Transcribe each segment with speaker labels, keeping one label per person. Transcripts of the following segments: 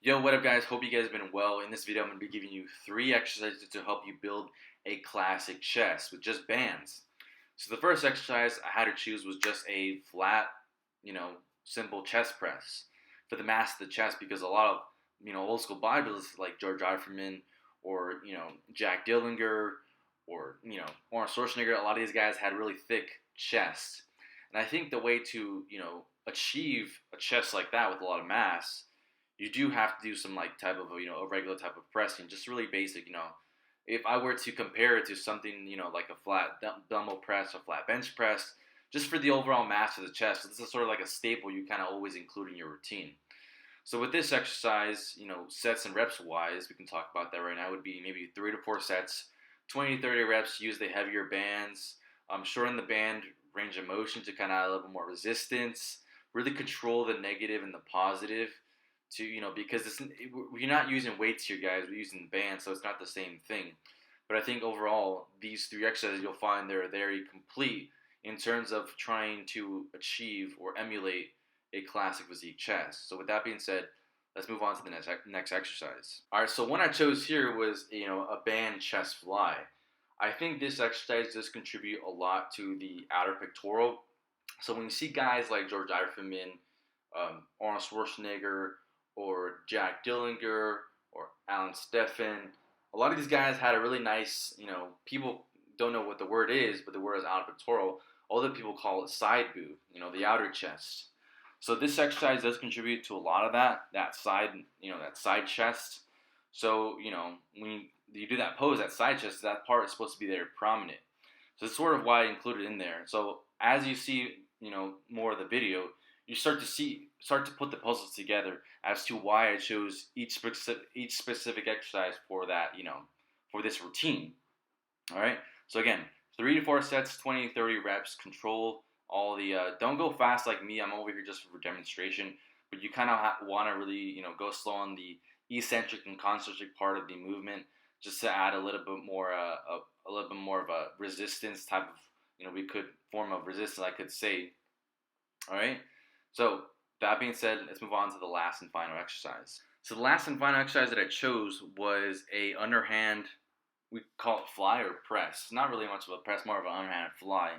Speaker 1: Yo, what up guys? Hope you guys have been well. In this video, I'm going to be giving you 3 exercises to help you build a classic chest with just bands. So the first exercise I had to choose was just a flat, simple chest press for the mass of the chest because a lot of, old school bodybuilders like George Iferman or, Jack Dillinger or, Arnold Schwarzenegger, a lot of these guys had really thick chests. And I think the way to, achieve a chest like that with a lot of mass, you do have to do some like type of a regular type of pressing, just really basic. If I were to compare it to something like a flat dumbbell press, a flat bench press, just for the overall mass of the chest. So this is sort of like a staple you kind of always include in your routine. So with this exercise, sets and reps wise, we can talk about that right now. Would be maybe 3 to 4 sets, 20 to 30 reps. Use the heavier bands. Shorten the band range of motion to kind of add a little bit more resistance. Really control the negative and the positive. Because we're not using weights here, guys. We're using bands, so it's not the same thing. But I think overall, these 3 exercises, you'll find they're very complete in terms of trying to achieve or emulate a classic physique chest. So with that being said, let's move on to the next exercise. All right, so one I chose here was a band chest fly. I think this exercise does contribute a lot to the outer pectoral. So when you see guys like George Iferman, Arnold Schwarzenegger, or Jack Dillinger, or Alan Steffen. A lot of these guys had a really nice, people don't know what the word is, but the word is outer pectoral. Other people call it side boob, the outer chest. So this exercise does contribute to a lot of that side, that side chest. So, when you do that pose, that side chest, that part is supposed to be there prominent. So that's sort of why I included it in there. So as you see, more of the video, you start to put the puzzles together as to why I chose each specific exercise for that, for this routine. All right. So again, 3 to 4 sets, 20 to 30 reps. Control all the. Don't go fast like me. I'm over here just for demonstration. But you kind of want to really, go slow on the eccentric and concentric part of the movement, just to add a little bit more, a little bit more of a resistance type of, form of resistance, I could say. All right. So that being said, let's move on to the last and final exercise. So the last and final exercise that I chose was a underhand, we call it fly or press. Not really much of a press, more of an underhand fly.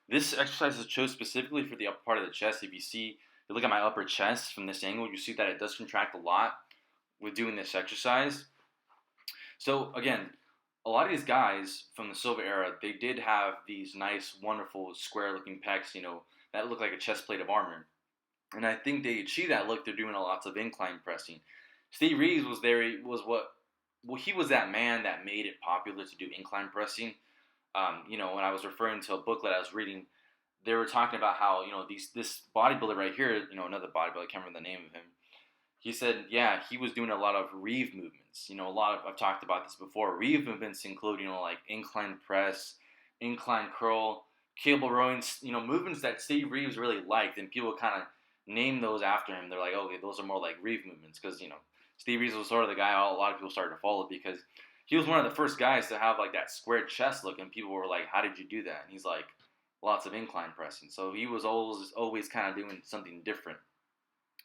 Speaker 1: This exercise is chose specifically for the upper part of the chest. If you look at my upper chest from this angle, you see that it does contract a lot with doing this exercise. So again, a lot of these guys from the Soviet era, they did have these nice, wonderful, square-looking pecs, that look like a chest plate of armor. And I think they achieve that look. They're doing lots of incline pressing. Steve Reeves was there. He was that man that made it popular to do incline pressing. When I was referring to a booklet I was reading, they were talking about how this bodybuilder right here, another bodybuilder, I can't remember the name of him. He said, yeah, he was doing a lot of Reeve movements. I've talked about this before. Reeve movements include, like incline press, incline curl, cable rowing, movements that Steve Reeves really liked, and people kind of name those after him. They're like, okay, those are more like Reeve movements because, Steve Reeves was sort of the guy a lot of people started to follow because he was one of the first guys to have like that square chest look, and people were like, how did you do that? And he's like, lots of incline pressing. So he was always kind of doing something different.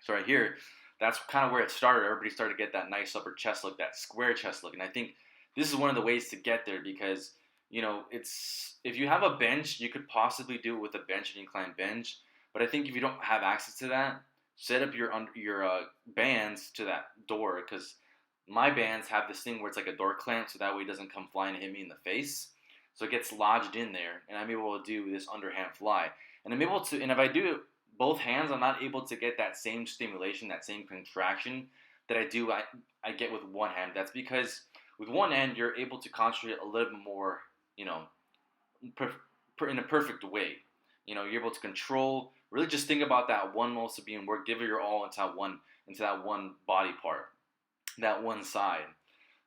Speaker 1: So right here, that's kind of where it started. Everybody started to get that nice upper chest look, that square chest look. And I think this is one of the ways to get there because, if you have a bench, you could possibly do it with a bench and incline bench. But I think if you don't have access to that, set up your bands to that door, because my bands have this thing where it's like a door clamp, so that way it doesn't come flying and hit me in the face. So it gets lodged in there, and I'm able to do this underhand fly. And I'm able to, and if I do it both hands, I'm not able to get that same stimulation, that same contraction that I get with one hand. That's because with one hand, you're able to concentrate a little bit more, in a perfect way. You're able to control. Really, just think about that one muscle being worked. Give it your all into that one body part, that one side.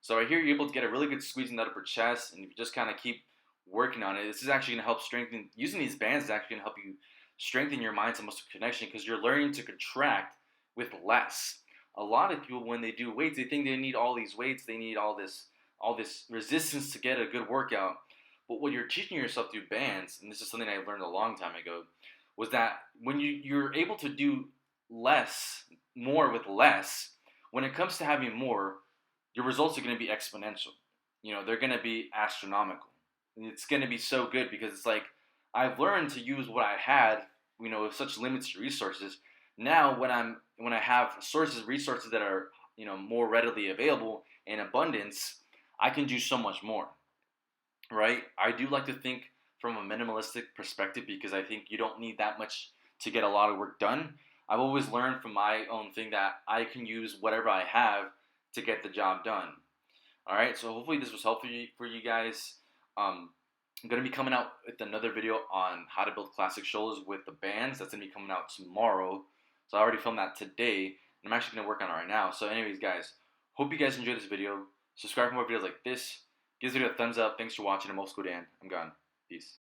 Speaker 1: So right here, you're able to get a really good squeeze in that upper chest, and if you just kind of keep working on it, this is actually going to help strengthen. Using these bands is actually going to help you strengthen your mind to muscle connection because you're learning to contract with less. A lot of people, when they do weights, they think they need all these weights, they need all this resistance to get a good workout. But what you're teaching yourself through bands, and this is something I learned a long time ago, was that when you're able to do more with less, when it comes to having more, your results are going to be exponential. You know, they're going to be astronomical. And it's going to be so good because it's like I've learned to use what I had, you know, with such limited resources. Now, when I have resources that are, you know, more readily available in abundance, I can do so much more, right? I do like to think from a minimalistic perspective because I think you don't need that much to get a lot of work done. I've always learned from my own thing that I can use whatever I have to get the job done. All right, so hopefully this was helpful for you guys. I'm gonna be coming out with another video on how to build classic shoulders with the bands. That's gonna be coming out tomorrow. So I already filmed that today, and I'm actually gonna work on it right now. So, anyways, guys, hope you guys enjoyed this video. Subscribe for more videos like this. Give this video a thumbs up. Thanks for watching. I'm old school Dan. I'm gone. Peace.